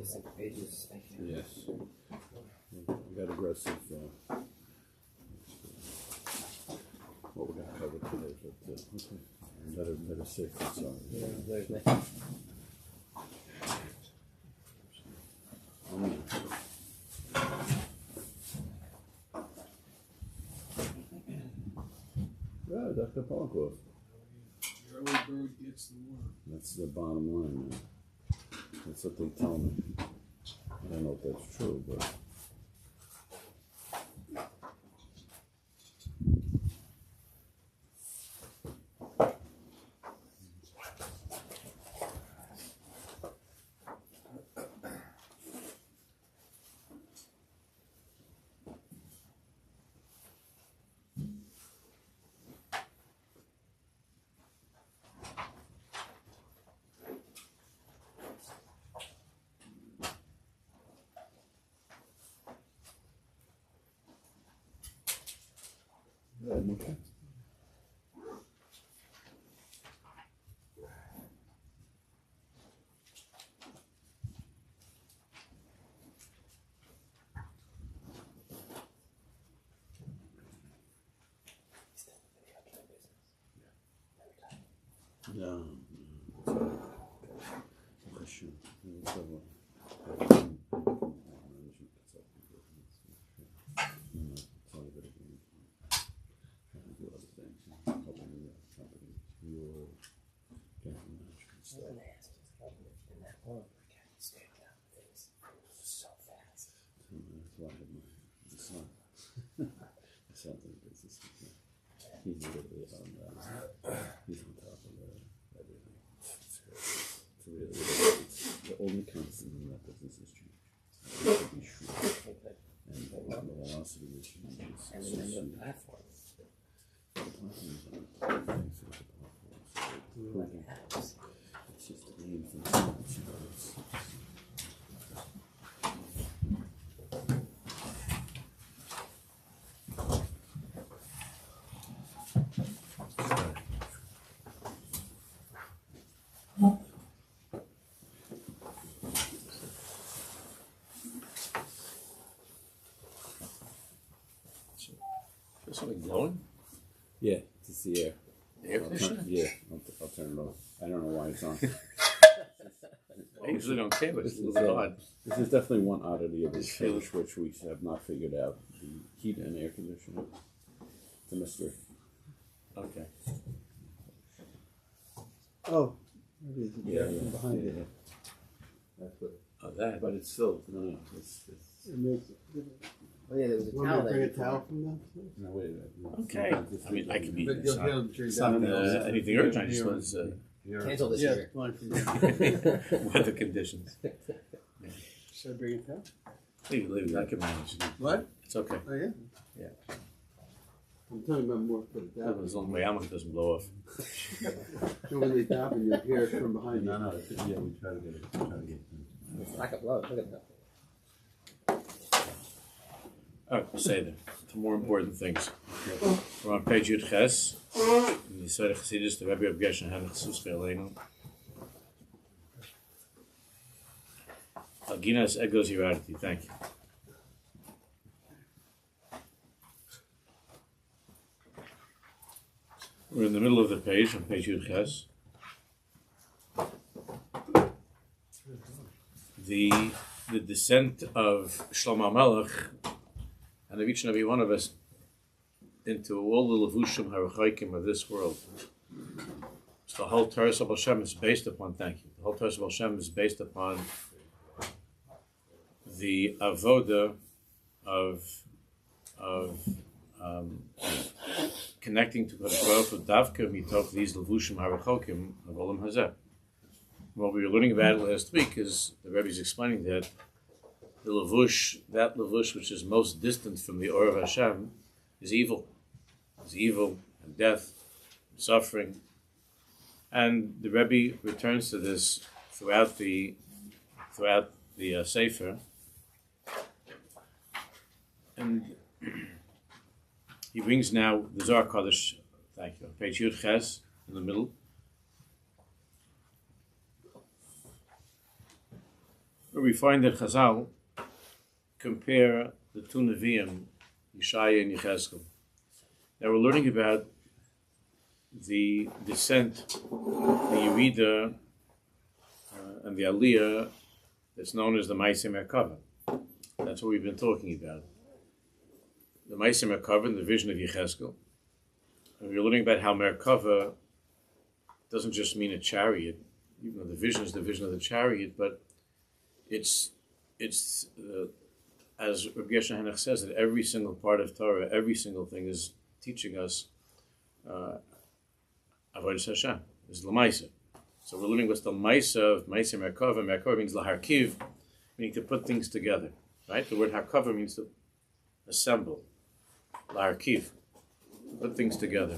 sent the pages. Thank you. Yes. We got aggressive. What we got covered today, but okay. Better safe than sorry. Yeah, Dr. Polkov. The early bird gets the worm. That's the bottom line, man. That's what they tell me. I don't know if that's true, but. Yeah, Moshe. Yeah. Hashem. So fast. He's literally on he's on top of everything. It's really, the only constant in that business is change. It should be sure. And the velocity is change. And remember the platform. The platform is on things with the platform. So it's just aims and it's Is something glowing? yeah, it's the air. Air conditioner? Yeah, I'll turn it off. I don't know why it's on. I usually don't care, but it's a little odd. This is definitely one oddity of this finish which we have not figured out. The heat and air conditioning. It's a mystery. Okay. Oh, maybe it's Yeah, behind yeah. it. That's what. Oh, that. But it's still no. It's It makes it. Oh yeah, there was a Want me towel to bring a there. towel from them? no wait a minute. Okay. I mean, I can be. But It's you'll not, hear them during it's not that. anything urgent. I just was Cancel this Yeah, year. line from them. weather conditions. Should I bring a towel? Leave it. I can manage. What? It's okay. Oh, yeah? Yeah. I'm talking about more for the That towel. was the only way I'm doesn't blow off. So when they tap and you hear it from behind you. No, yeah, we try to get it. It's like a blow. Look at that. Oh, we'll say that. To more important things. We're on page Yud Ches. In the Sefer HaChassidus, the Rabbi of Gershon, Henoch, Leiner. Alginas egos hirarity. Thank you. We're in the middle of the page, on page Yud Ches. The descent of Shlomo Melech, and of each and every one of us, into all the levushim harachaikim of this world. So the whole Torah of Hashem is based upon, thank you, the whole Torah of Hashem is based upon the avoda of connecting to Kodesh Baruch Hu davka mitoch these levushim harachokim of olam hazeh. What we were learning about last week is the Rebbe is explaining that the levush, that levush which is most distant from the Or of Hashem, is evil. Is evil and death, and suffering. And the Rebbe returns to this throughout the Sefer. And he brings now the Zohar Kodesh, thank you, page Yud Ches, in the middle. where we find that Chazal compare the two Nevi'im, Yeshaya and Yechezkel. Now we're learning about the descent, the Yerida, and the Aliyah that's known as the Ma'aseh Merkava. That's what we've been talking about. The Ma'aseh Merkava, the vision of Yechezkel. And we're learning about how Merkava doesn't just mean a chariot, even though the vision is the vision of the chariot, but it's as Rabbi Gershon Henoch says, that every single part of Torah, every single thing is teaching us Avodas Hashem, is L'maisa. So we're learning what's the Maisa of Ma'aseh Merkava. Merkava means Laharkiv, meaning to put things together, right? The word Harkava means to assemble, Laharkiv, put things together.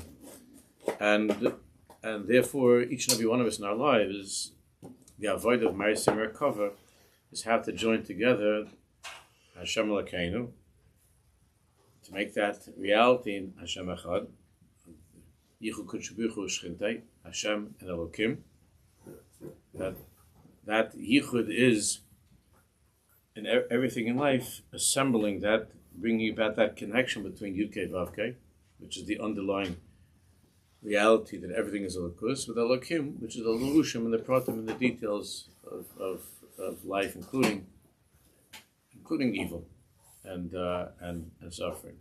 And therefore, each and every one of us in our lives, the avoid of Ma'aseh Merkava is how to join together Hashem Elokeinu, to make that reality in Hashem Echad, Yichu Kudshubichu Shchintei, Hashem and Elokim. That Yichud is in everything in life, assembling that, bringing about that connection between Yud-Kei Vav-Kei, which is the underlying reality that everything is Elokus, with Elokim, which is the Levushim and the Pratim and the details of life, including evil and suffering.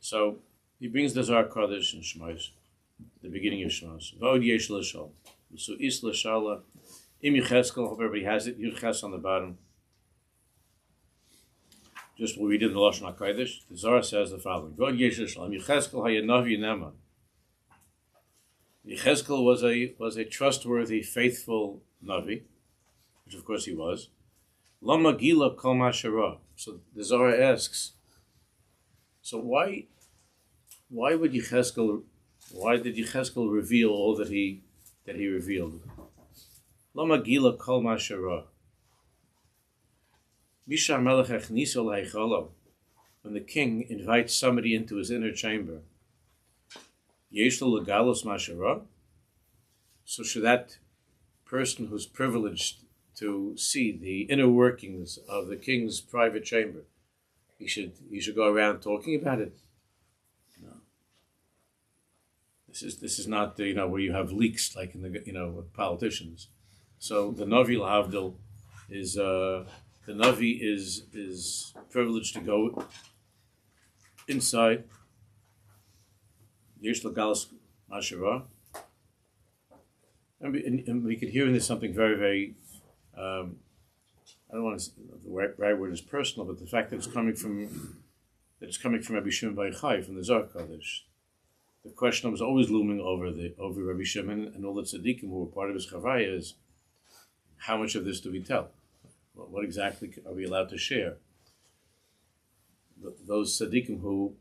So he brings the Zohar Kodesh and Shmos, the beginning of Shmos. V'od yesh l'shal, v'su'is l'shala. Im Yechezkel, hope everybody has it. Yud on the bottom. Just what we did in the Lashon HaKodesh. The Zohar says the following: V'od yesh l'shal. Im Yechezkel hayanavi neman. Yechezkel was a trustworthy, faithful navi, which of course he was. Lama gila kol mashara. So the Zohar asks, so why did Yechezkel reveal all that he revealed? Lama gila kol mashara. Mishar melech echniso leicholo. When the king invites somebody into his inner chamber, yesh lo legalos mashara. So should that person who's privileged to see the inner workings of the king's private chamber, he should go around talking about it? No. This is not where you have leaks like in the with politicians. So the Navi L'Havdil is the Navi is privileged to go inside Yesh L'Galos Mashara, and we could hear in this something very, very I don't want to. The right word is personal, but the fact that it's coming from Rabbi Shimon Bar Yochai from the Zohar Kodesh. The question was always looming over Rabbi Shimon and all the tzaddikim who were part of his chavaya is, how much of this do we tell? What exactly are we allowed to share? Those tzaddikim who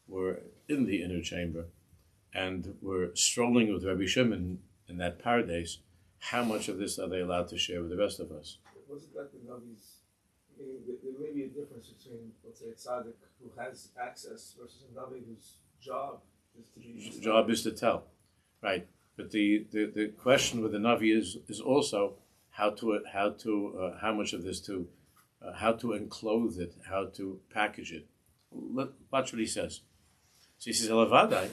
were in the inner chamber and were strolling with Rabbi Shimon in that paradise, how much of this are they allowed to share with the rest of us? Wasn't that the Navi's? I mean, there may be a difference between, let's say, a tzaddik who has access versus a Navi whose job is to be. His job is to tell, right? But the question with the Navi is also how much of this to how to enclose it, how to package it. Watch what he says. So he says, "Elavadai,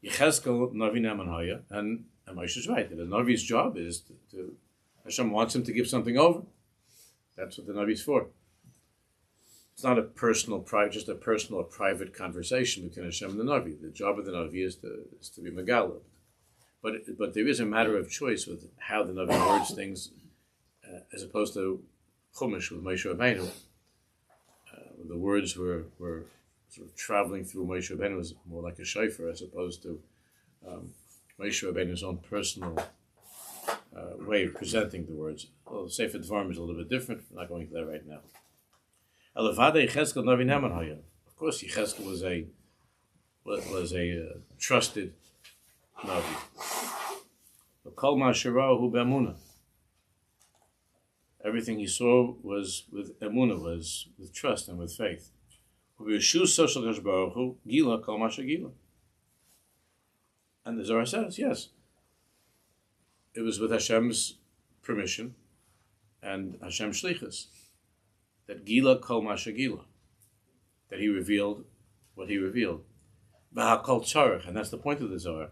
Yechezkel Navi Neman Haya," and Aish is right. The Navi's job is to Hashem wants him to give something over. That's what the Navi's for. It's not a personal, just a personal or private conversation between Hashem and the Navi. The job of the Navi is to be Megala. But there is a matter of choice with how the Navi words things, as opposed to Chumash with Moshe Rabbeinu. The words were sort of traveling through Moshe Rabbeinu was more like a shofar as opposed to Moshe Rabbeinu's own personal way of presenting the words. Well, Sefer Dvarim is a little bit different. We're not going into that right now. Of course, Yechezkel was a trusted Navi. Kol ma'asharahu be'emuna. Everything he saw was with emuna, was with trust and with faith. And the Zohar says, yes, it was with Hashem's permission and Hashem Shlichus, that Gila Kol Masha Gila, that he revealed what he revealed. V'hakol tzarech, and that's the point of the Zohar.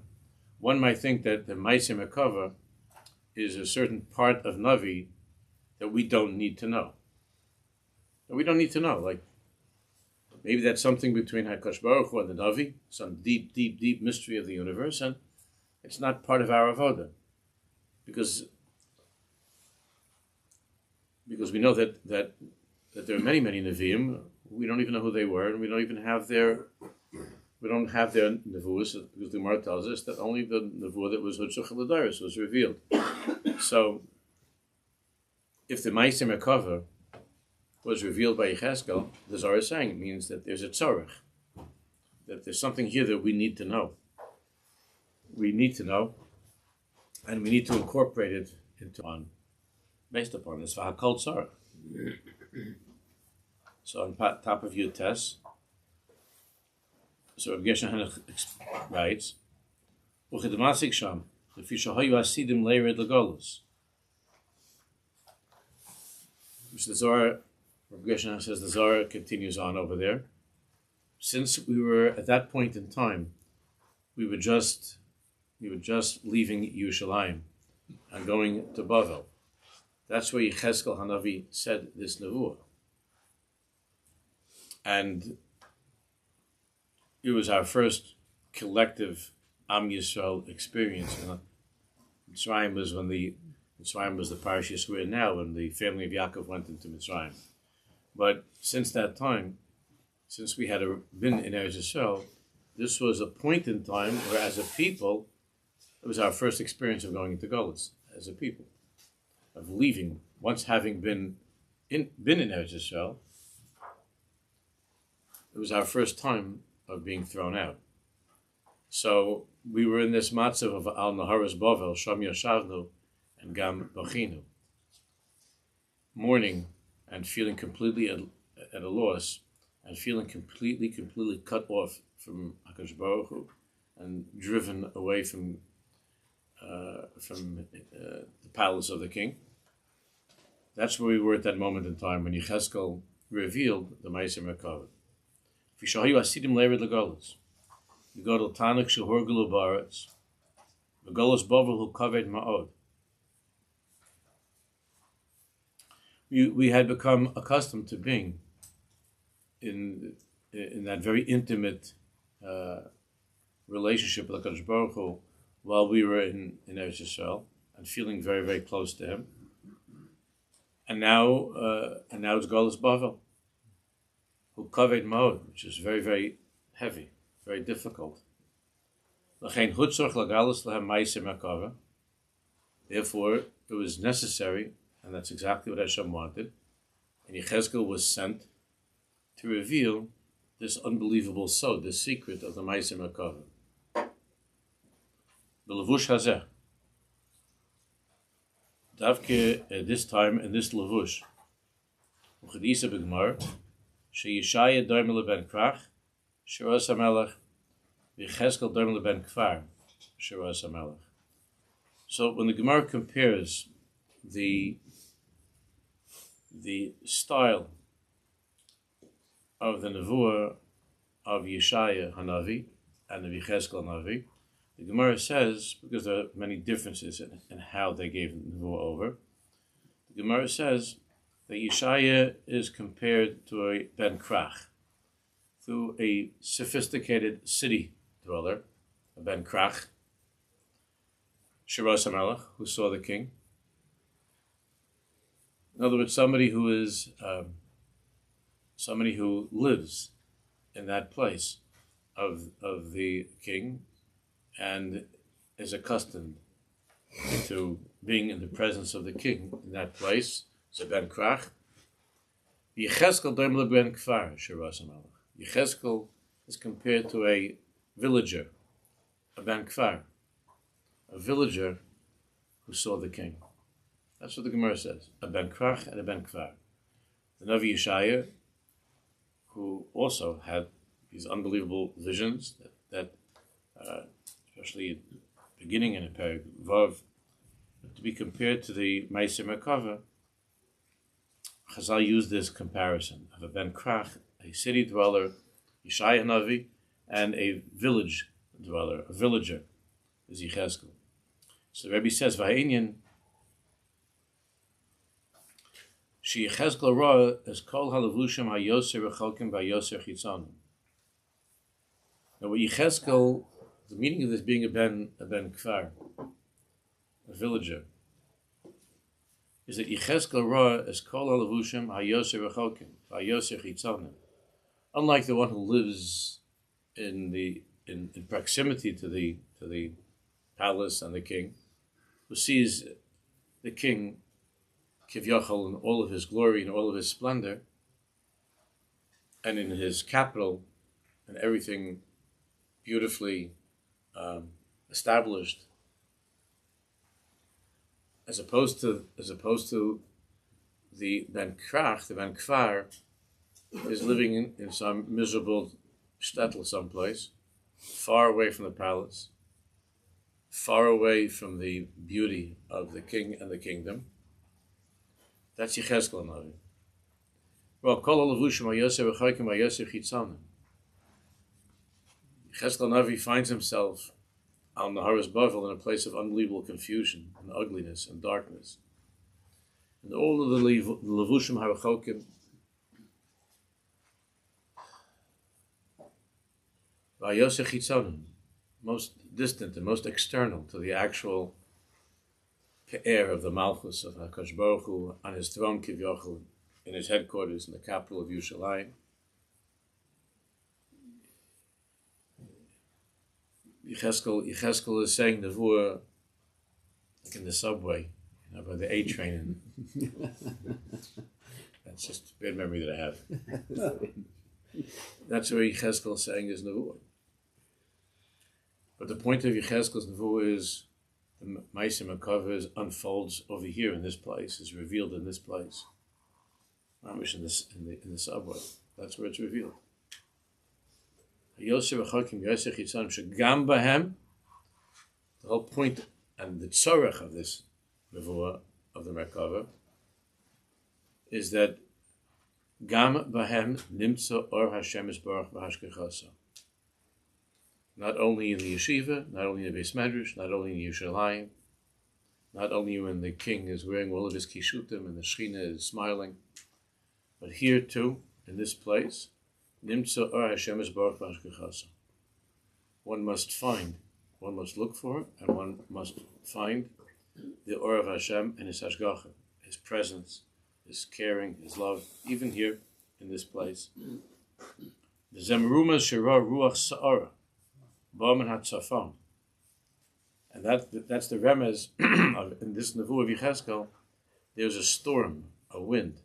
One might think that the Ma'aseh Merkava is a certain part of Navi that we don't need to know. That we don't need to know. Like, maybe that's something between HaKadosh Baruch Hu and the Navi, some deep, deep, deep mystery of the universe, and it's not part of our avodah. Because we know that there are many, many Nevi'im. We don't even know who they were, and we don't even have their nevuos, because the Gemara tells us that only the nevuah that was Hutzach L'Dairos was revealed. So, if the Ma'aseh Merkava was revealed by Yechezkel, the Zohar is saying it means that there's a tzorech, that there's something here that we need to know. We need to know, and we need to incorporate it based upon this. V'hakol tzorech. So on top of Yud Tes, so Rabbi Gershon Henoch writes, "Uchedamasik sham, lefi shahayu asidim leired legolus." Which the Zohar, Rabbi Gershon says, the Zohar continues on over there. Since we were at that point in time, we were just leaving Yerushalayim and going to Bavel. That's where Yechezkel Hanavi said this nevuah. And it was our first collective Am Yisrael experience. Mitzrayim was the parashas we're in now, when the family of Yaakov went into Mitzrayim. But since that time, since we had been in Eretz Yisrael, this was a point in time where, as a people, it was our first experience of going into Golus as a people, of leaving. Once having been in Eretz Yisrael, it was our first time of being thrown out. So we were in this matzav of Al Naharas Bavel, Sham Yashavnu, and Gam Bachinu, mourning and feeling completely at a loss, and feeling completely cut off from HaKadosh Baruch Hu, and driven away from the palace of the king. That's where we were at that moment in time when Yechezkel revealed the Ma'aseh Merkava. V'shahayu asidim leired legolus, v'godol tanuk shehorgelu ba'aretz, v'golus bavel hu kaved ma'od. We had become accustomed to being in that very intimate relationship with HaKadosh Baruch Hu while we were in Eretz Yisrael, and feeling very, very close to Him. And now it's Golus Bavel, who kaved ma'od, which is very, very heavy, very difficult. L'chein hutzorch lagalus lahem ma'aseh merkava. Therefore, it was necessary, and that's exactly what Hashem wanted, and Yechezkel was sent to reveal this unbelievable sod, this secret of the Ma'aseh Merkava. The levush hazeh. Davke at this time, in this levush, uchadisa b'gemar, sheyishaya doimel ben krach, shiras hamelech, v'Yechezkel doimel ben kfar, shiras hamelech. So when the Gemara compares the style of the nevuah of Yeshaya Hanavi and the Yechezkel Hanavi, the Gemara says, because there are many differences in how they gave the nevuah over, the Gemara says that Yeshaya is compared to a ben krach, to a sophisticated city dweller, a ben krach, Shiras HaMelech, who saw the king. In other words, somebody who lives in that place of the king and is accustomed to being in the presence of the king in that place. So ben krach. Yechezkel doimel ben kfar, Shiras HaMelech. Yechezkel is compared to a villager, a ben kfar, a villager who saw the king. That's what the Gemara says. A ben krach and a ben kfar. The Navi Yeshaya, who also had these unbelievable visions that especially at the beginning in a Perek Vav, to be compared to the Ma'aseh Merkava, Chazal used this comparison of a ben krach, a city dweller, Yeshaya Navi, and a village dweller, a villager, is Yechezkel. So the Rebbe says, V'ha'inyan, she Yechezkel ra as kol halavushim hayoser rechalkim v'hayoser chitzonim. Now what Yechezkel, the meaning of this being a ben kfar, a villager, is that Yechezkel ra as kol halavushim hayoser rechalkim v'hayoser chitzonim. Unlike the one who lives in proximity to the palace and the king, who sees the king Kivyachal in all of his glory and all of his splendor, and in his capital, and everything beautifully established, as opposed to the ben krach, the ben kfar, is living in some miserable shtetl someplace, far away from the palace, far away from the beauty of the king and the kingdom. That's Yechezkel Navi. Well, kol halavushim hayoser v'chaykim hayoser chitzonim. Yechezkel Navi finds himself on the Haras Bavel in a place of unbelievable confusion and ugliness and darkness. And all of the levushim harachokim, v'hayoser chitzonim, most distant and most external to the actual Pe'er of the Malchus of HaKadosh Baruch Hu on his throne Kivyochel in his headquarters in the capital of Yerushalayim. Yechezkel is saying the Nevuah like in the subway, by the A train. That's just a bad memory that I have. That's where Yechezkel is saying his Nevuah. But the point of Yechezkel's Nevuah is the Ma'aseh Makaveh unfolds over here in this place, is revealed in this place. Mamish in the subway. That's where it's revealed. The whole point and the tzorech of this Nevuah of the Makaveh is that Gam Bahem Nimtza Or Hashem Yisbarach V'Hashkechasa. Not only in the yeshiva, not only in the Beis Medrash, not only in Yerushalayim, not only when the king is wearing all of his kishutim and the Shechina is smiling, but here too, in this place, Nimtza Or Hashem Yisbarach V'Hashkechasa. One must find, one must look for it, and one must find the Or of Hashem and His Hashgacha, His presence, His caring, His love, even here in this place. The Zemrumas Shira Ruach Sa'ara. And that's the remez of, in this Nevuah of Yechezkel, there's a storm, a wind.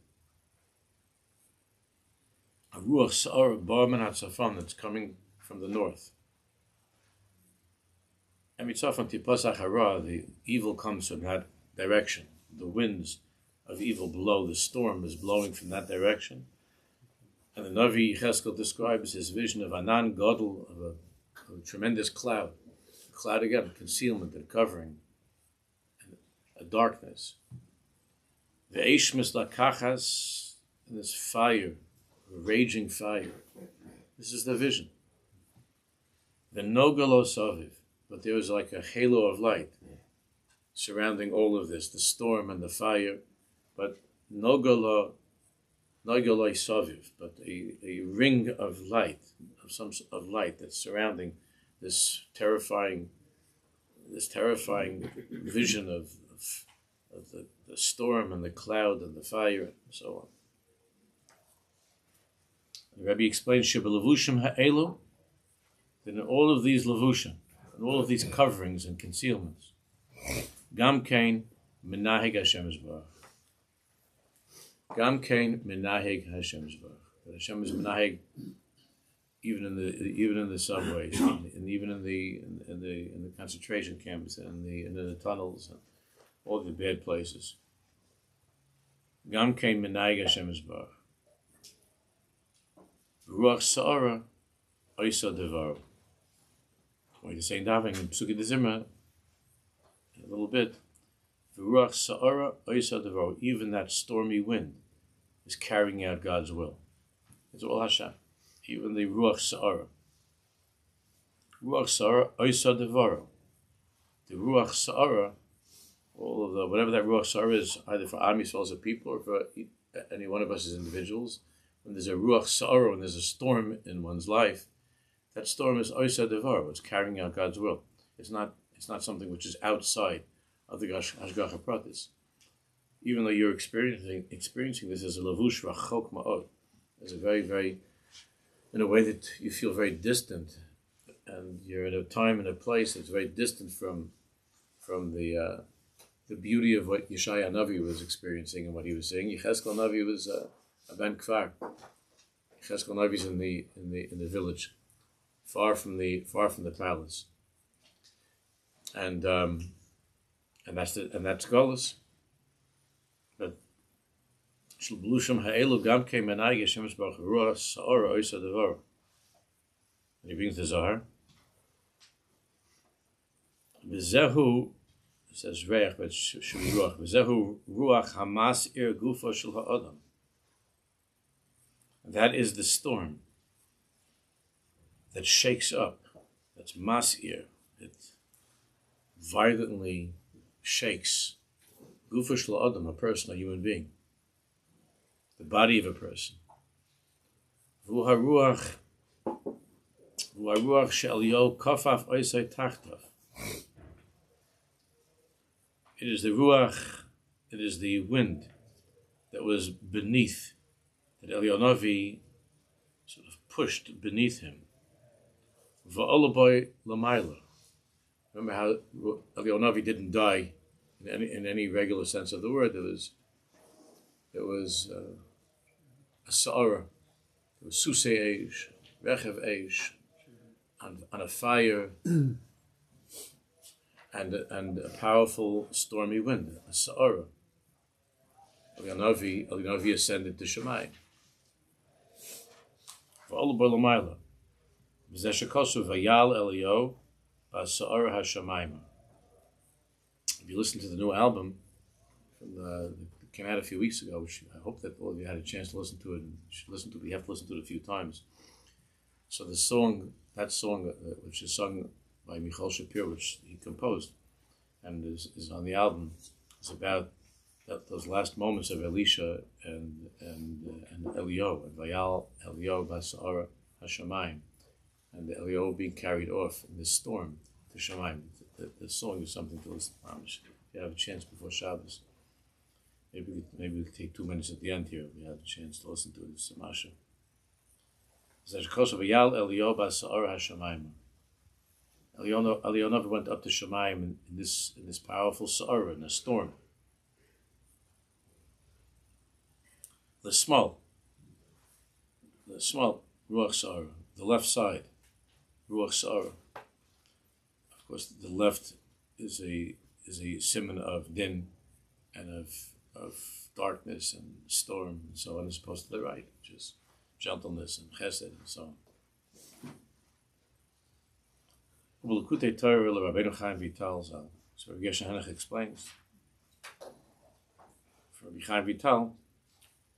A Ruach Sa'ar Ba'aman HaTzafon that's coming from the north. And Mitzafon Tipasach Hara, the evil comes from that direction. The winds of evil blow, the storm is blowing from that direction. And the Navi Yechezkel describes his vision of Anan Gadol, of a tremendous cloud. A cloud again, concealment and covering, and a darkness. The Aish mislakachas, and this fire, a raging fire. This is the vision. The nogalo saviv, but there was like a halo of light surrounding all of this, the storm and the fire, but nogalo saviv, but a ring of light, of light that's surrounding this terrifying vision of the storm and the cloud and the fire and so on. The Rabbi explains Shebelevushim ha'elu, that in all of these levushim, in all of these coverings and concealments, Gam Kain Menahig Hashem Yisbarach. Gam Kain Menahig Hashem Yisbarach. That Hashem is Menahig even in the subways, and even in the concentration camps, and in the tunnels, and all the bad places. Gam Kain Menahig Hashem Yisbarach. Ruach Sa'ara Oisa Devaru. What you're saying, Daving in Psuki de Zimra, a little bit. Ruach Sa'ara Oisa Devaru. Even that stormy wind is carrying out God's will. It's all Hashem. Even the Ruach Sha'ar. Ruach Sha'ar, Oisa Devaro. The Ruach Sha'ar, all of the, whatever that Ruach Sha'ar is, either for Am Yisrael as a people or for any one of us as individuals, when there's a Ruach Sha'ar, when there's a storm in one's life, that storm is Oisa Devaro. It's carrying out God's will. It's not something which is outside of the Hashgacha Pratis. Even though you're experiencing this as a lavush rachok ma'od, as a very, very, in a way that you feel very distant, and you're in a time and a place that's very distant from the beauty of what Yeshaya Navi was experiencing and what he was saying. Yecheskel Navi was a ben kfar. Yecheskel Navi is in the village, far from the palace, and that's Golus. But Shulblushim ha'elu gam ke menai Yeshem Yisbarach ruach sa'or oisa devar. And he brings the Zohar. V'zehu, it says reich, but should be ruach. V'zehu ruach hamas ir gufo shel ha'adam. That is the storm that shakes up. That's mas'ir. It violently shakes Gufo shel adam, a person, a human being, the body of a person. V'haruach she'al yo kafaf oisai tachtav. It is the ruach, it is the wind that was beneath, that Eliyahu Navi sort of pushed beneath him. V'olaboy lamayla. Remember how Eliyahu Navi didn't die in any regular sense of the word. There was a Sha'ar, there was Susei Aish, Rechev Aish, and a fire, and a powerful stormy wind, a Sha'ar. Eliyahu Navi ascended to Shemayim. V'olu bo l'mayla. V'zeh shekosu v'yal Eliyahu b'Sha'ar ha'shamayim. If you listen to the new album that came out a few weeks ago, which I hope that all of you had a chance to listen to it, and you should listen to it, you have to listen to it a few times. So that song, which is sung by Michal Shapir, which he composed, and is on the album, is about those last moments of Elisha and Eliyahu, and Vayal Eliyahu b'Sha'ar ha'shamayim, and Eliyahu being carried off in this storm to Shemayim. The song is something to listen to. If you have a chance before Shabbos, maybe we could take 2 minutes at the end here if you have a chance to listen to it. It's a masha. Eliyahu Navi went up to Shemayim in this powerful Sha'ar, in a storm. The small Ruach Sha'ar, the left side, Ruach Sha'ar. Of course, the left is a siman of din and of darkness and storm and so on, as opposed to the right, which is gentleness and chesed and so on. Ubelukutei Torah Rabbeinu Chaim Vital Zal. So Rabbi Henoch explains for Rabbi Chaim Vital,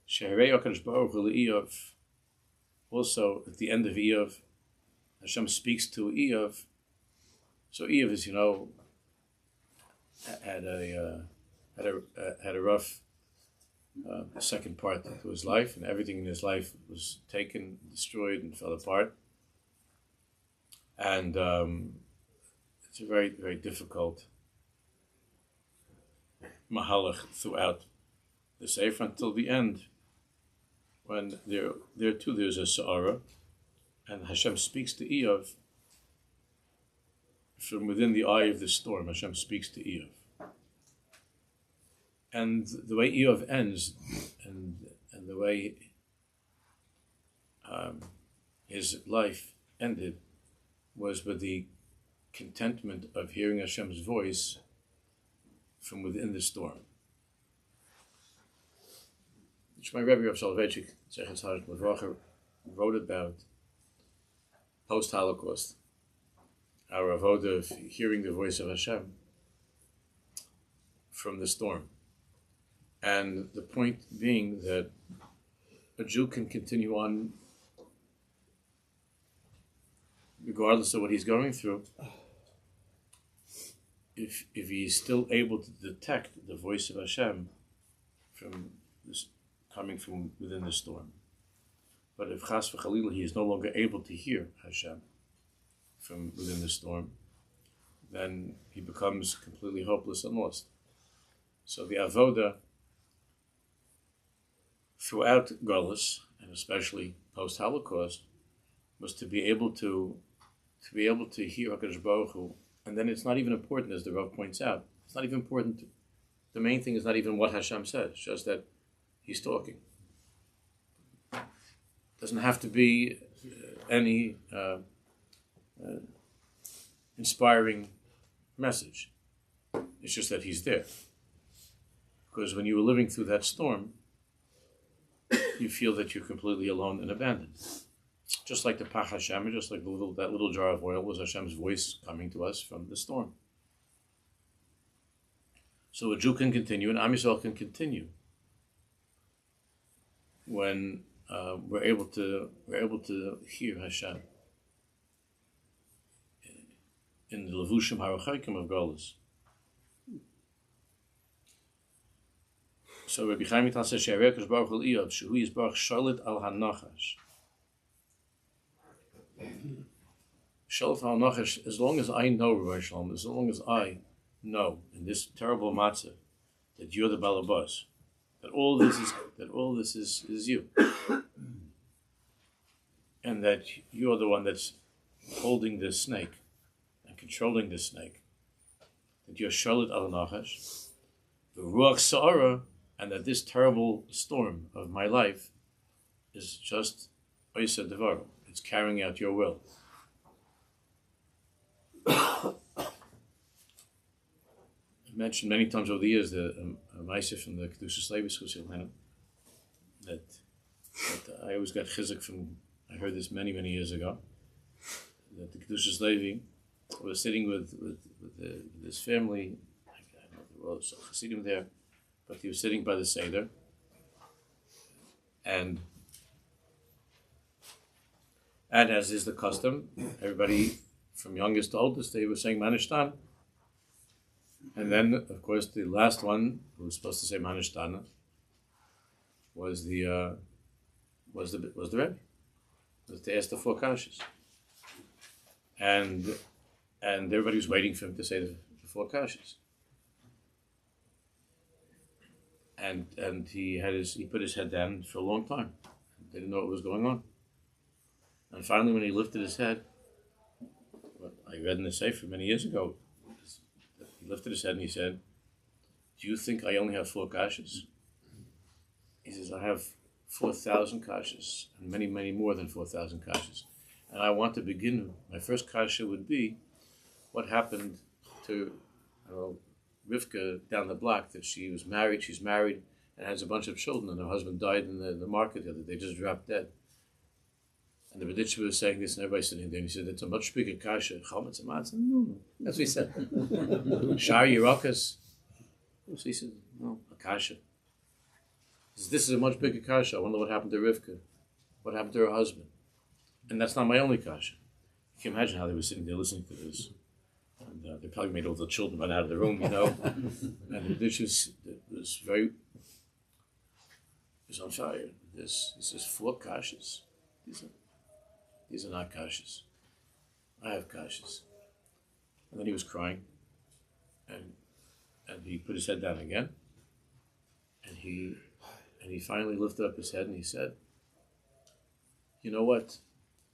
Sheherei HaKadosh Baruch Hu L'Iyov. Also, at the end of Iyov, Hashem speaks to Iyov. So Iyov, as you know, had a rough second part to his life, and everything in his life was taken, destroyed, and fell apart. And it's a very, very difficult mahalach throughout the Sefer until the end, when there too there's a Sha'ara, and Hashem speaks to Iyov from within the eye of the storm. Hashem speaks to Iyov. And the way Iyov ends, and the way his life ended, was with the contentment of hearing Hashem's voice from within the storm. Which my Rabbi Rav Soloveitchik, Zechat Tzaddik Livracha, wrote about post-Holocaust, our avodah of hearing the voice of Hashem from the storm. And the point being that a Jew can continue on regardless of what he's going through, if he's still able to detect the voice of Hashem from this, coming from within the storm. But if Chas v'Chalila he is no longer able to hear Hashem from within the storm, then he becomes completely hopeless and lost. So the avoda throughout Golus, and especially post-Holocaust, was to be able to hear HaKadosh Baruch Hu. And then it's not even important, as the Rav points out. It's not even important. The main thing is not even what Hashem says, just that he's talking. Doesn't have to be any inspiring message. It's just that he's there. Because when you were living through that storm, you feel that you're completely alone and abandoned. Just like the Pach Hashem, just like that little jar of oil was Hashem's voice coming to us from the storm. So a Jew can continue, and Am Yisrael can continue when we're able to hear Hashem in the levushim harachaykim of Golus. So Rabbi Chaim Vital says, "She'arei HaKadosh Baruch Hu Iyod, shehu yisbarach shalit al hanachash." Shalit al hanachash. As long as I know, Rabbi Shalom, as long as I know in this terrible matzah that you're the balabas, that all this is you, and that you're the one that's holding this snake and controlling this snake, that you're shalit al hanachash, the ruach Sha'ar, and that this terrible storm of my life is just Aish Devaro. It's carrying out your will. I've mentioned many times over the years a Moshe from the Kodesh Leiner that I always got chizuk from. I heard this many years ago. That the Kodesh Levi was sitting with his family. I don't know if there was a Chassidim there, but he was sitting by the Seder, and as is the custom, everybody from youngest to oldest, they were saying Manishtan. And then, of course, the last one who was supposed to say Manishtan was the Rebbe, was to ask the four kashas, and everybody was waiting for him to say the four kashas. And he put his head down for a long time. They didn't know what was going on. And finally, when he lifted his head, what I read in the Sefer many years ago, he lifted his head and he said, "Do you think I only have 4 kashas?" He says, "I have 4,000 kashas, and many more than 4,000 kashas. And I want to begin, my first kasha would be, what happened to Rivka down the block, that she's married and has a bunch of children, and her husband died in the market the other day, just dropped dead. And the Bedichah was saying this, and everybody's sitting there, and he said, it's a much bigger kasha. Chometz and matzah? No. That's what he said. Sha'ar Yirakas? So he said, no, a kasha. He said, this is a much bigger kasha. I wonder what happened to Rivka. What happened to her husband? And that's not my only kasha. You can imagine how they were sitting there listening to this. And they probably made all the children run out of the room, And the Bedichah was on fire. He says, 4 kashas. These are not kashas. I have kashas. And then he was crying, and he put his head down again, and he finally lifted up his head and he said, "You know what?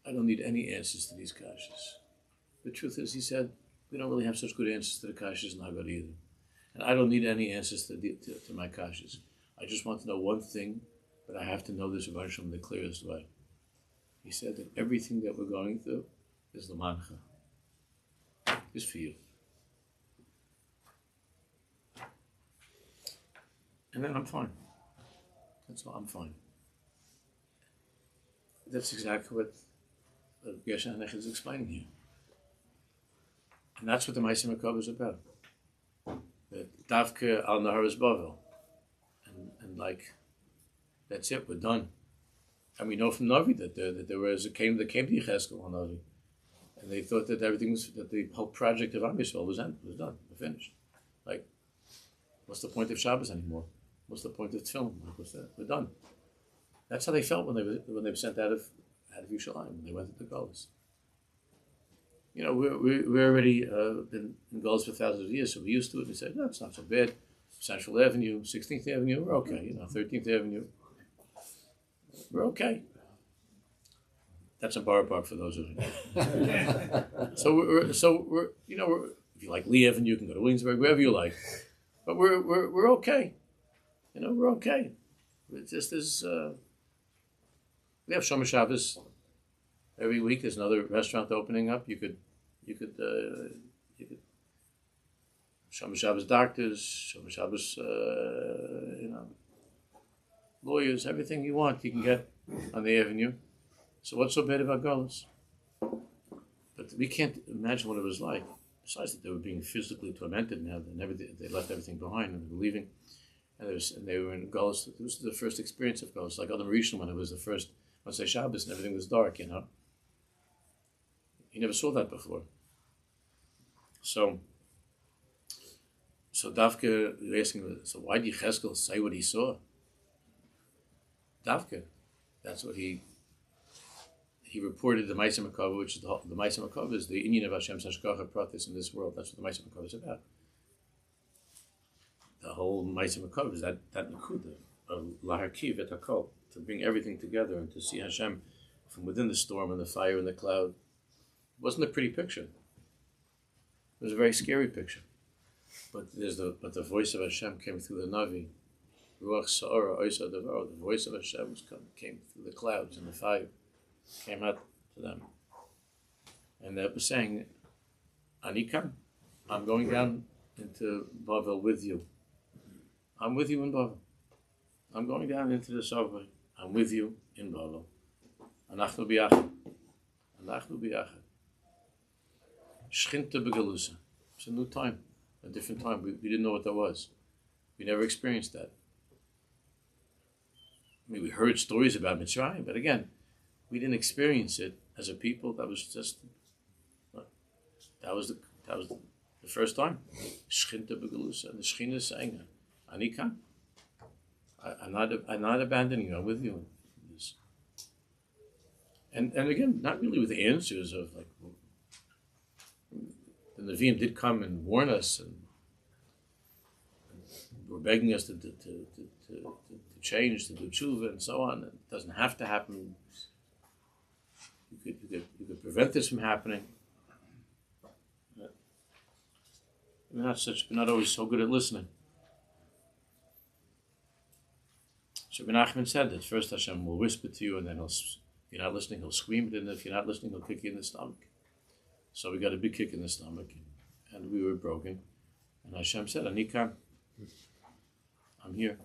I don't need any answers to these kashas. The truth is," he said, "we don't really have such good answers to the kashas in Haggadah either, and I don't need any answers to my kashas. I just want to know one thing, but I have to know this from the clearest way." He said that everything that we're going through is l'mancha, is for you. And then I'm fine. That's all, I'm fine. That's exactly what Gershon is explaining here. And that's what the Ma'aseh Makov is about. That Davke al Nahar is Bavel. And like, that's it, we're done. And we know from Navi that there was came to Yecheskel on Navi, and they thought that that the whole project of Am Yisrael was done, finished. Like, what's the point of Shabbos anymore? What's the point of Tefillin? Like, what's that? We're done. That's how they felt when they were sent out of Yerushalayim, when they went to the Golas. You know, we're already been in Golas for thousands of years, so we're used to it. We said, no, it's not so bad. Central Avenue, 16th Avenue, we're okay. You know, 13th Avenue, we're okay. That's a bar park for those who don't know. So we're if you like Lee Avenue, you can go to Williamsburg, wherever you like. But we're okay. You know, we're okay. It's just we have Shomer Shabbos every week. There's another restaurant opening up. You could Shomer Shabbos doctors, Shomer Shabbos lawyers, everything you want you can get on the avenue. So what's so bad about Golas? But we can't imagine what it was like. Besides that they were being physically tormented now, they left everything behind and they were leaving. And they were in Golas. This was the first experience of Golas, like other Rishon when it was the first Motzei Shabbos and everything was dark, you know. He never saw that before. So Davka, you're asking, so why did Yecheskel say what he saw? Davka, that's what he reported the Ma'aseh Makava, which is the Ma'aseh Makava is the Inyan of Hashem's Hashgacha Pratis in this world. That's what the Ma'aseh Makava is about. The whole Ma'aseh Makava is that Nakuda of Laharkiv et Hakol, to bring everything together and to see Hashem from within the storm and the fire and the cloud. It wasn't a pretty picture. It was a very scary picture. But the voice of Hashem came through the Navi. Ruach Sha'ar, the voice of Hashem came through the clouds and the fire, came out to them. And that was saying, Anikam, I'm going down into Bavel with you. I'm with you in Bavel. I'm going down into the subway. I'm with you in Bavel. Anachnu biyachad. Anachnu biyachad. Shchinte begalusa. It's a new time, a different time. We didn't know what that was. We never experienced that. I mean, we heard stories about Mitzrayim, but again, we didn't experience it as a people. That was just, that was the first time. Shchinte begalusa. And the Shechina is saying, Anikam, I'm not abandoning you. I'm with you in this. And again, not really with the answers of like, the Nevi'im did come and warn us and were begging us to change, to do tshuva and so on. It doesn't have to happen. You could prevent this from happening. We're not always so good at listening. So Rabbi Nachman said that first Hashem will whisper to you, and then if you're not listening, he'll scream it, and if you're not listening, he'll kick you in the stomach. So we got a big kick in the stomach, and we were broken. And Hashem said, Anikam, I'm here.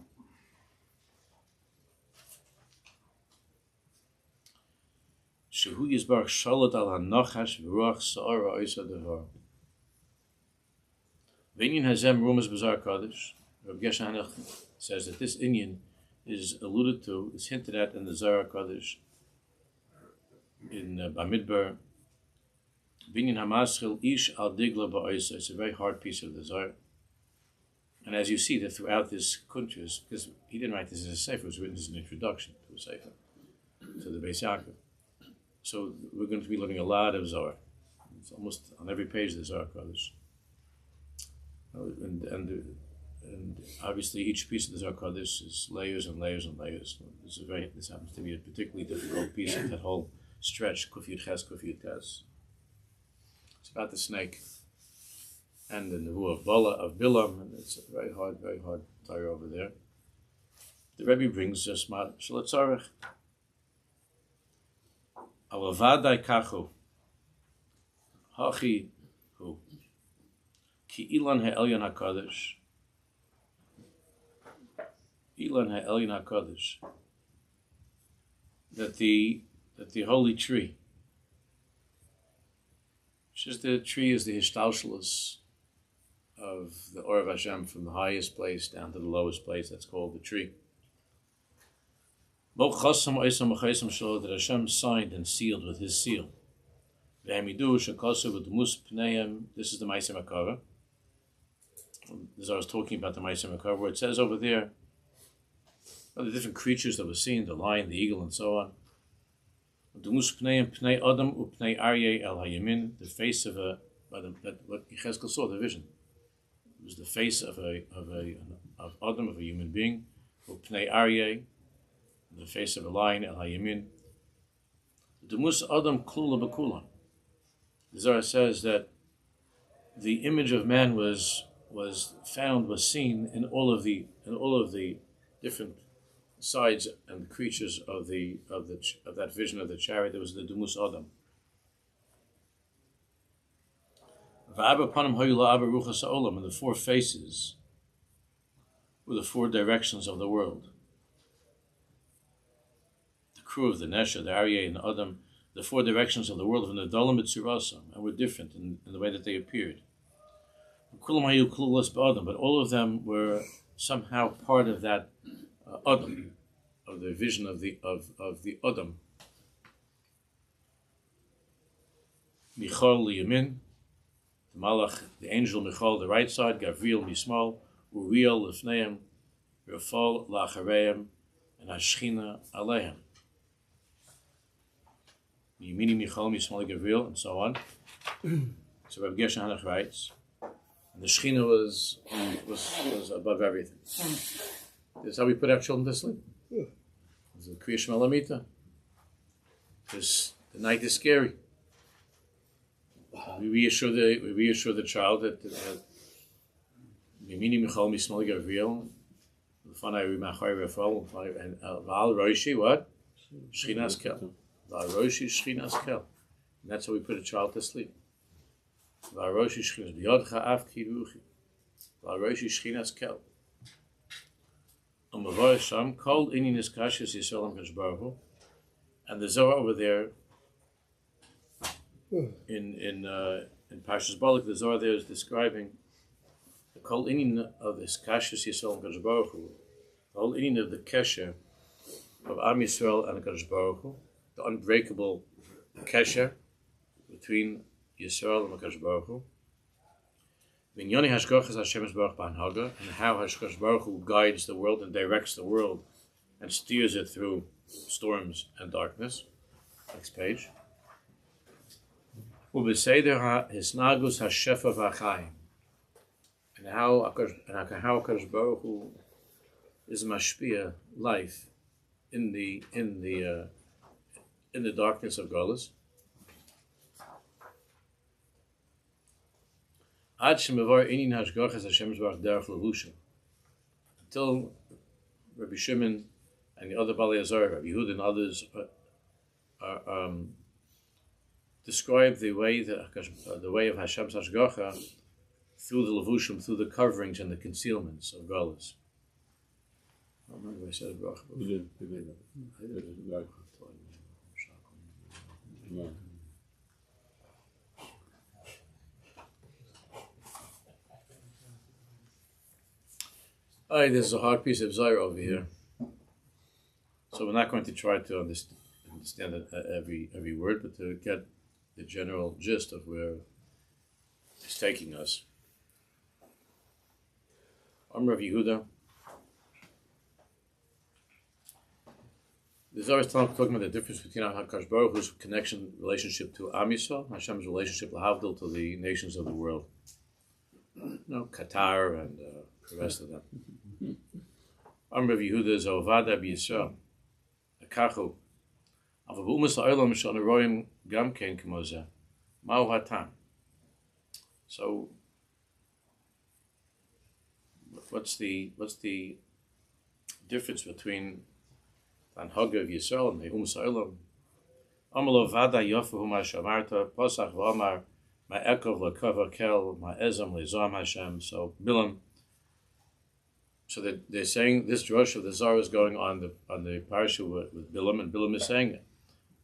Shehu Yisbarach Shalot al HaNachash V'ruach Sha'ar Ha'isa Devar. V'inyan Hazem Rumas B'Zar Kodesh. Rabbi Gershon says that this Inyan is alluded to, is hinted at in the Zohar Kodesh, in Bamidbar. Binyan Hamaschil Ish al Digla Ba'isa. It's a very hard piece of the Zohar. And as you see that throughout this Kuntres, because he didn't write this as a Sefer, it was written as an introduction to a Sefer, to the Beis Yaakov. So we're going to be learning a lot of Zohar. It's almost on every page of the Zohar Kodesh. And obviously each piece of the Zohar Kodesh is layers and layers and layers. This happens to be a particularly difficult piece of that whole stretch, Kuf Yud Ches, Kuf Yud Tes. It's about the snake and the Nevuah of Bala, of Bilam, and it's a very hard Torah over there. The Rebbe brings us Shalat Tzarech. Alavadai kachu, hachi hu, ki ilan ha'elyon hakadosh, ilan ha'elyon hakadosh, that the holy tree, which is the tree is the hishtalshelus of the Or of Hashem from the highest place down to the lowest place. That's called the tree. that Hashem signed and sealed with His seal. This is the Ma'aseh Makara. As I was talking about the Ma'aseh Makara, where it says over there, the different creatures that were seen, the lion, the eagle, and so on. The face of what Yechezkel saw, the vision. It was the face of Adam, of a human being, Pnei Aryeh, the face of a lion, El Hayamin. Dumus Adam Klula Bakula. The Zohar says that the image of man was seen in all of the different sides and creatures of that vision of the chariot. There was the Dumus Adam. And the four faces were the four directions of the world. The crew of the Nesha, the Aryeh, and the Adam, the four directions of the world, and the Dalam Mitzurasam, and were different in the way that they appeared. But all of them were somehow part of that Adam, of the vision of the Adam. Michal Liyamin, the Malach, the angel Michal, the right side, Gavriel Mismal, Uriel Lefneim, Rafal Lachareim, and Hashchina Alehem. Yemini Michal Mismal Gavriel, and so on. So Rabbi Gershon Henoch writes, and the Shechina was above everything. This is how we put our children to sleep. It's a Kriya Shema Lamita. The night is scary. We reassure the child that Mimini Michal Mismal Gavriel, L'fanai Rimachai Rafal, and Val Roshi, what? Shchinas Kel. Val Roshi Shchinas Kel. And that's how we put a child to sleep. Val Roshi Shchinas B'yodcha Av Kiruchi. Val Roshi Shchinas Kel. Umavor Sham called Inin Iskashis Yisrael Kadosh Baruch Hu, and the Zohar over there in Parshas Balak, the Zohar there is describing the Kol Inin of the Iskashis Yisrael Kadosh Baruch Hu, the whole Inin of the Kesher of Am Yisrael and Kadosh Baruch Hu, the unbreakable Kesher between Yisrael and Kadosh Baruch Hu. And how Hashem Baruch Hu guides the world and directs the world and steers it through storms and darkness. Next page. And how Hakadosh Baruch Hu is mashpia life in the darkness of Golus. Until Rabbi Shimon and the other Balei Azar, Rabbi Yehuda and others describe the way of Hashem's Hashgacha through the levushim, through the coverings and the concealments of Galus. I don't remember if I said it, but You did. No. There's a hard piece of Zohar over here, so we're not going to try to understand every word, but to get the general gist of where it's taking us. I'm Rav Yehuda. The Zohar is talking about the difference between HaKadosh Baruch Hu's relationship to Am Yisrael, Hashem's relationship lahavdil to the nations of the world. Qatar and the rest of them. I'm Rav Yehuda Zovada b'Yisrael. Akachu. Avabumas ha'olam sh'anaroim gam kein k'mozeh. Ma'u hatam. So, what's the difference between the Anhaga of Yisrael and the Umas ha'olam? Amalo vada yofu ma shamarta posach v'amar ma'ekov l'kava kel ma'ezam le'zam Hashem. So Bilam. So they're saying this drush of the Zohar is going on the parasha with Bilam, and Bilam is saying,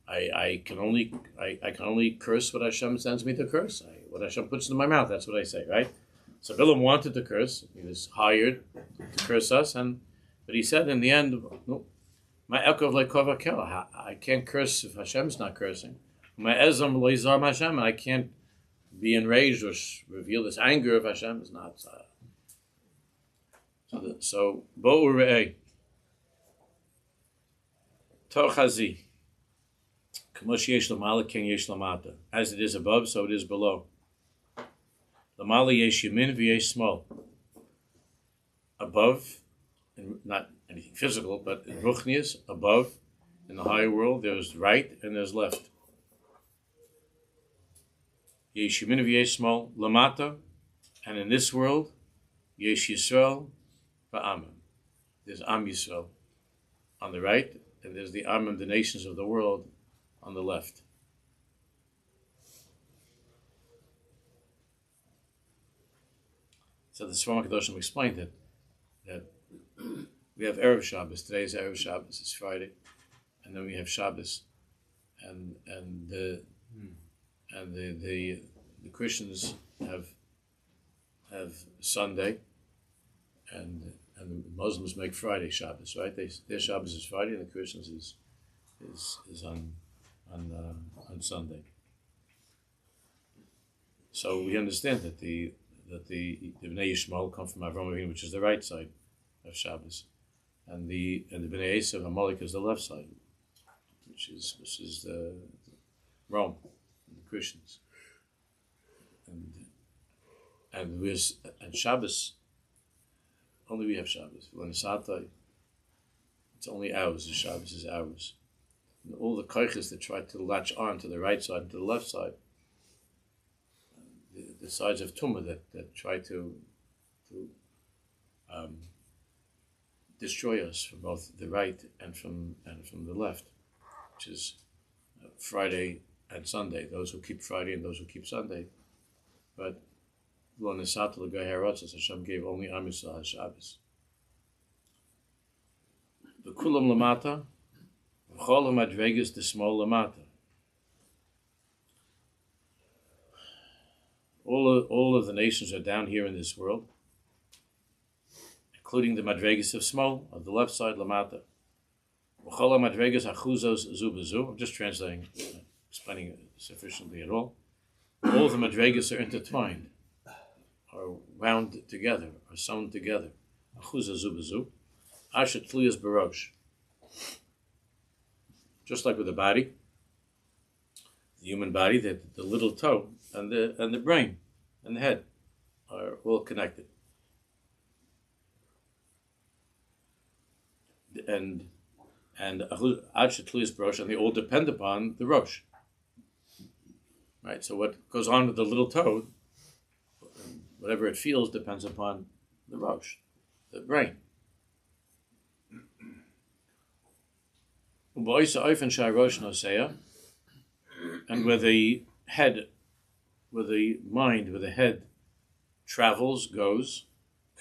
I can only curse what Hashem sends me to curse. What Hashem puts into my mouth, that's what I say, right? So Bilam wanted to curse; he was hired to curse us, but he said in the end, no, My Ekov Lekova Kel. I can't curse if Hashem's not cursing. My Ezam Loizar Hashem, and I can't be enraged or reveal this anger if Hashem is not. So Bo'u Re'eh. Tochazi. K'mosh yesh l'mala ken yesh l'mata. As it is above, so it is below. L'mala yesh yamin v'yesh small. Above, and not anything physical, but in Ruchnius, above, in the higher world, there's right and there's left. Yesh yamin v'yesh small, l'mata, and in this world, yesh Yisrael v'amim. There's Am Yisrael on the right, and there's the Amim, the nations of the world, on the left. So the Sefer Kedoshim explained that we have Erev Shabbos. Today is Erev Shabbos. It's Friday, and then we have Shabbos, and the Christians have Sunday, and the Muslims make Friday Shabbos. Right? Their Shabbos is Friday, and the Christians is on Sunday. So we understand that the Bnei Yishmael come from Avram Avinu, which is the right side of Shabbos, and the Bnei Esav Amalek is the left side, which is the Rome, the Christians, and Shabbos. Only we have Shabbos. It's only ours. The Shabbos is ours. And all the koiches that try to latch on to the right side and to the left side, the sides of Tumah that try to destroy us from both the right and from the left, which is Friday and Sunday. Those who keep Friday and those who keep Sunday, but Lo Nesat L'Gai Haratzos, Hashem gave only Am Yisrael Shabbos. The Kulam Lamata, V'chol HaMadregas the small Lamata. All of the nations are down here in this world, including the Madregas of small, of the left side, Lamata. V'chol HaMadregas Achuzos Zu B'Zu. I'm just translating, explaining it sufficiently at all. All of the Madregas are intertwined, are wound together, are sewn together. Achuzos Zu B'Zu. Asher Tluyas Barosh. Just like with the body, the human body, the little toe and the brain and the head are all connected. And Asher Tluyas Barosh, and they all depend upon the Rosh. Right? So what goes on with the little toe, whatever it feels, depends upon the Rosh, the brain. And where the head, where the mind, where the head travels, goes,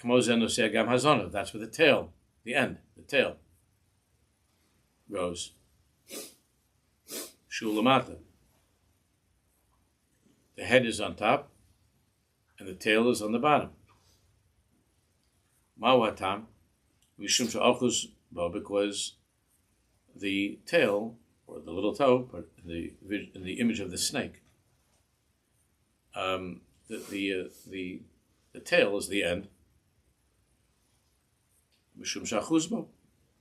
that's where the tail, the end, the tail goes. Shulamata. The head is on top, and the tail is on the bottom. Mawatam, Mishum Sha'achus Bo, because the tail, or the little toe, but in the image of the snake, the tail is the end. Mishum Sha'achus Bo,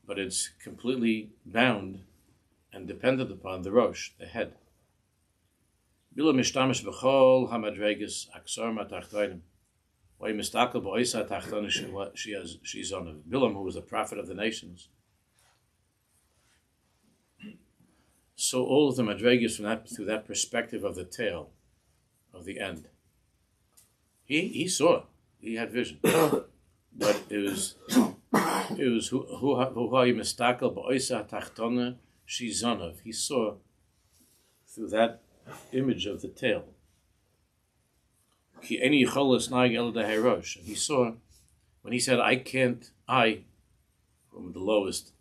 but it's completely bound and dependent upon the Rosh, the head. Bilam mishtamish b'chol hamadregas aksar matachtoinim. Why mistakel b'oisa tachtona she's on Bilam, who was the prophet of the nations. So all of the madregas through that perspective of the tail, of the end. He saw, he had vision, but it was who are you mistakel b'oisa tachtona she's on. He saw through that image of the tail. He saw when he said, I, from the lowest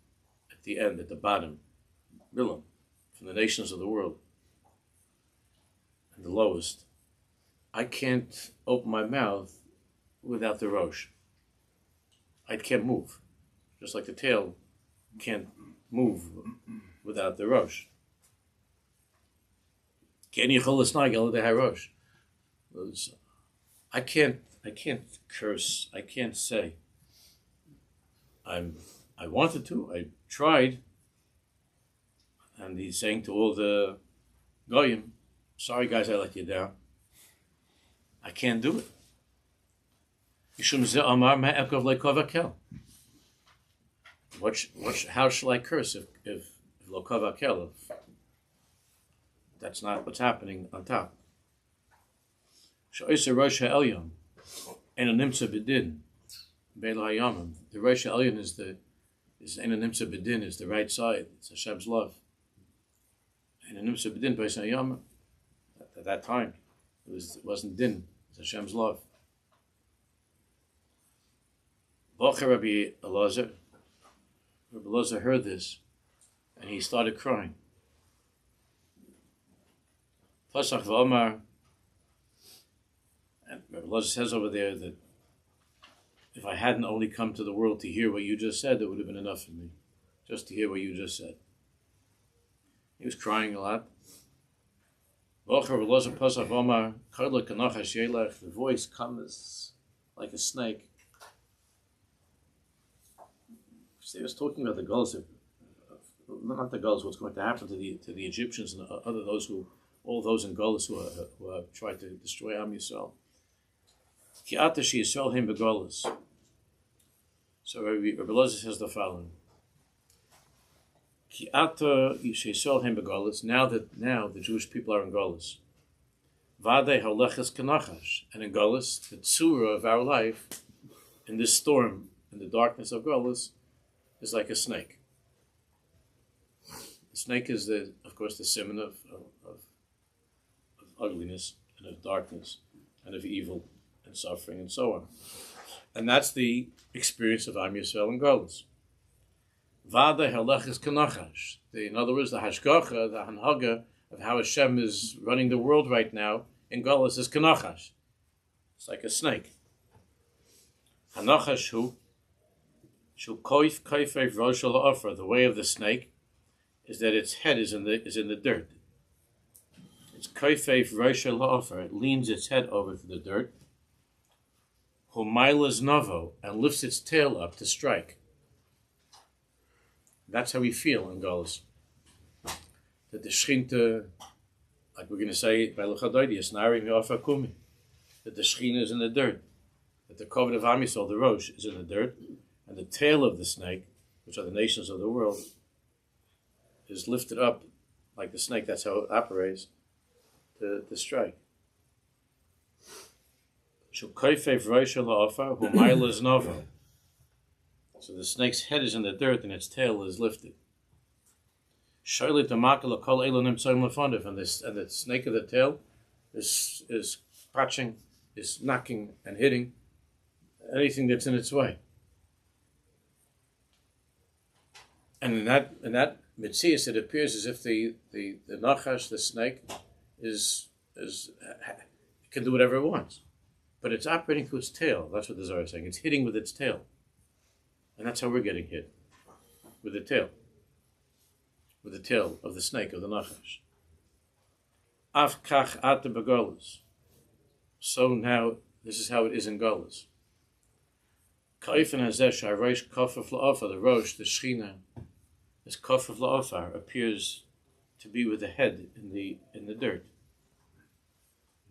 at the end, at the bottom, Bilam, from the nations of the world, and the lowest, I can't open my mouth without the Rosh. I can't move. Just like the tail can't move without the Rosh. I can't curse. I can't say. I wanted to. I tried. And he's saying to all the goyim, sorry guys, I let you down. I can't do it. How shall I curse if lokavakel? That's not what's happening on top. The Rosh Ha'elyon is the bedin, is the right side. It's Hashem's love. And at that time, it wasn't din. It's Hashem's love. Rabbi Elazar heard this, and he started crying. And Rabbi Elazar says over there that if I hadn't only come to the world to hear what you just said, it would have been enough for me, just to hear what you just said. He was crying a lot. The voice comes like a snake. He was talking about the gulls, not the gulls, what's going to happen to the Egyptians and all those in Golis who have tried to destroy Am Yisrael. So Rabbi Elazar says the following. Now the Jewish people are in Golis. And in Golis, the tzura of our life, in this storm, in the darkness of Golis, is like a snake. The snake is, of course, the symbol of ugliness and of darkness and of evil and suffering and so on. And that's the experience of Am Yisrael and Golis. Vada halachas kanachash. In other words, the hashgacha, the hanhaga of how Hashem is running the world right now in Golis is kanachash. It's like a snake. Hanachash hu shul koif kaifev roshal offer. The way of the snake is that its head is in the dirt. It's kaifev roshal offer. It leans its head over to the dirt. Humailas novo, and lifts its tail up to strike. That's how we feel in Golis. That the Shechina, like we're going to say by Luchadoidi, is narim yofa kumi. That the Shechina is in the dirt. That the covenant of Am Yisrael, the Rosh, is in the dirt. And the tail of the snake, which are the nations of the world, is lifted up like the snake. That's how it operates to strike. So the snake's head is in the dirt and its tail is lifted. And the snake of the tail is patching, is knocking and hitting anything that's in its way. And in that mitzias, it appears as if the nachash, the snake, can do whatever it wants. But it's operating through its tail. That's what the Zohar is saying. It's hitting with its tail. And that's how we're getting hit. With the tail. With the tail of the snake, of the nachash. Af kach ate begolas. So now, this is how it is in Golas. Ka'ifin hazeh sha'areish kofef la'ofar, the Rosh, the Shechina, this kofef la'ofar appears to be with the head in the dirt.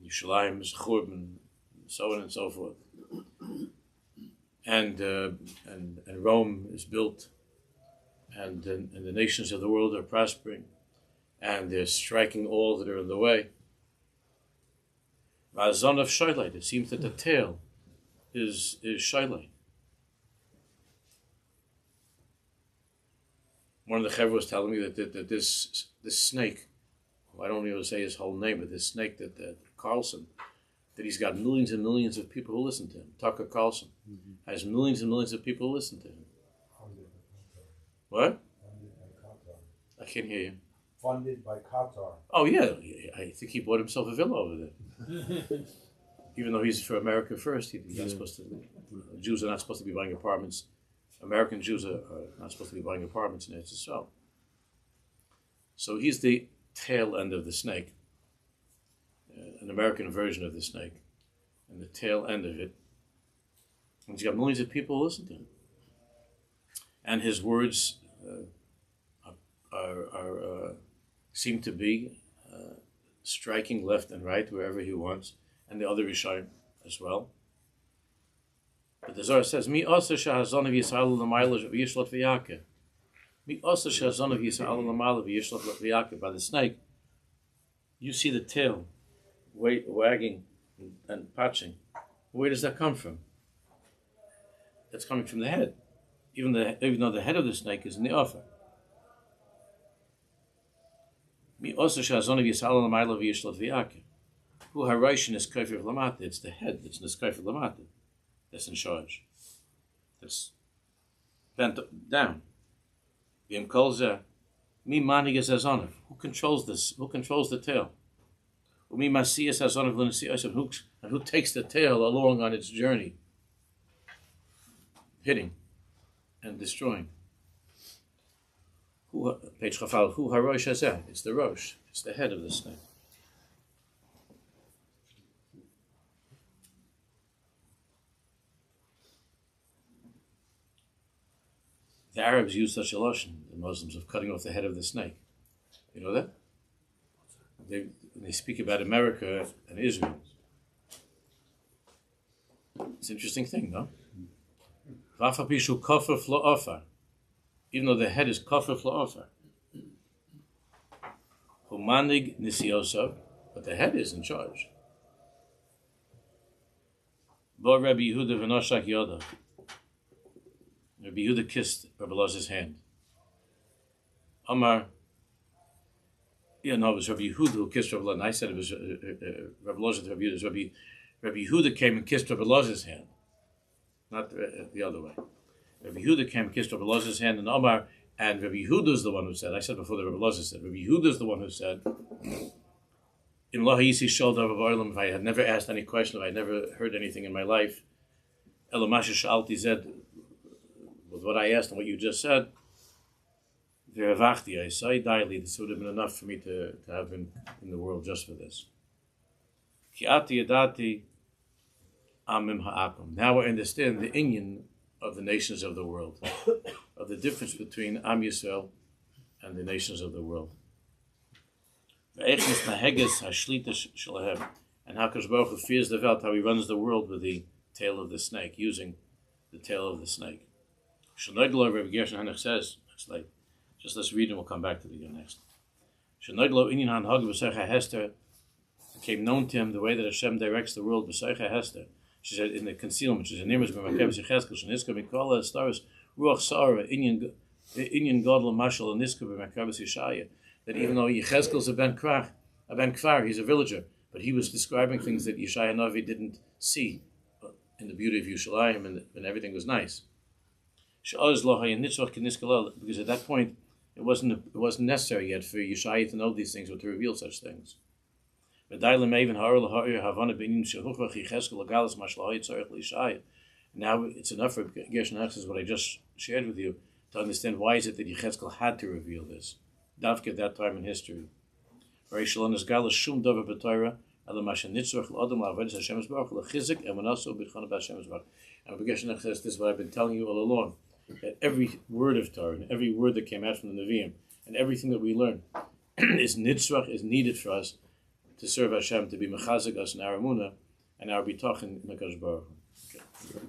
Yerushalayim is churban, so on and so forth. And Rome is built, and the nations of the world are prospering, and they're striking all that are in the way. Razon of Shailite, it seems that the tail is Shailite. One of the Chevra was telling me that this snake, I don't even say his whole name, but this snake that Carlson, that he's got millions and millions of people who listen to him. Tucker Carlson has millions and millions of people who listen to him. What? I can't hear you. Funded by Qatar. Oh yeah, I think he bought himself a villa over there. Even though he's for America first, he's not supposed to. Jews are not supposed to be buying apartments American Jews are not supposed to be buying apartments in Israel. So he's the tail end of the snake, an American version of the snake, and the tail end of it. And he's got millions of people who listen to him. And his words seem to be striking left and right wherever he wants, and the other Rishayim as well. But the Zohar says, Mi osa shahazon of Yisrael l'mayla v'yishlot v'yakeh. Mi osa shahazon of Yisrael l'mayla v'yishlot v'yakeh. By the snake, you see the tail wagging and patching. Where does that come from? That's coming from the head. Even though the head of the snake is in the offer. Mi osa shahazon of Yisrael l'mayla v'yishlot v'yakeh. Hu haroshin is kofir v'lamata. It's the head that's in the kofir v'lamata. That's in charge. That's bent down. Who controls this? Who controls the tail? And who takes the tail along on its journey? Hitting and destroying. Page Chafal. Who harosh hazeh? It's the rosh. It's the head of the snake. The Arabs use such a lotion, the Muslims, of cutting off the head of the snake. You know that? They speak about America and Israel. It's an interesting thing, no? Even though the head is kafir fla'ofer. Humanig nisiosav, but the head is in charge. Bo Rabbi Yehuda v'noshak yoda. Rabbi Yehuda kissed Rabbi Elazar's hand. Amar, it was Rabbi Yehuda who kissed Rabbi Elazar. I said it was Rabbi Elazar to Rabbi Yehuda. Rabbi Yehuda came and kissed Rabbi Elazar's hand, not the other way. Rabbi Yehuda came and kissed Rabbi Elazar's hand, and Amar, and Rabbi Yehuda is the one who said. I said before that Rabbi Elazar said. Rabbi Yehuda is the one who said, "In Lahisi Shol Davar Ba'olam." If I had never asked any question, if I had never heard anything in my life, Elamasha Shalti Zed. With what I asked and what you just said, I say daily, this would have been enough for me to have been in the world just for this. Now I understand the inyan of the nations of the world, of the difference between Am Yisrael and the nations of the world. And how Kodesh Baruch Hu fears the Welt, how he runs the world with the tail of the snake, using the tail of the snake. Rabbi Gershon Henoch says, just let's read and we'll come back to the next. Became known to him the way that Hashem directs the world. She said in the concealment, she said, that even though Yechezkel's a ben kvar, he's a villager, but he was describing things that Yeshaya Navi didn't see in the beauty of Yerushalayim and everything was nice. Because at that point it wasn't necessary yet for Yeshaya to know these things or to reveal such things. Now it's enough for Gershon Henoch, what I just shared with you, to understand why is it that Yechezkel had to reveal this. Davke at that time in history. And Gershon Henoch says, this is what I've been telling you all along, that every word of Torah, and every word that came out from the Nevi'im, and everything that we learn is nitzrach, is needed for us to serve Hashem, to be mechazik us in our HaEmuna and our bitachon in the Kodesh Baruch Hu. Okay.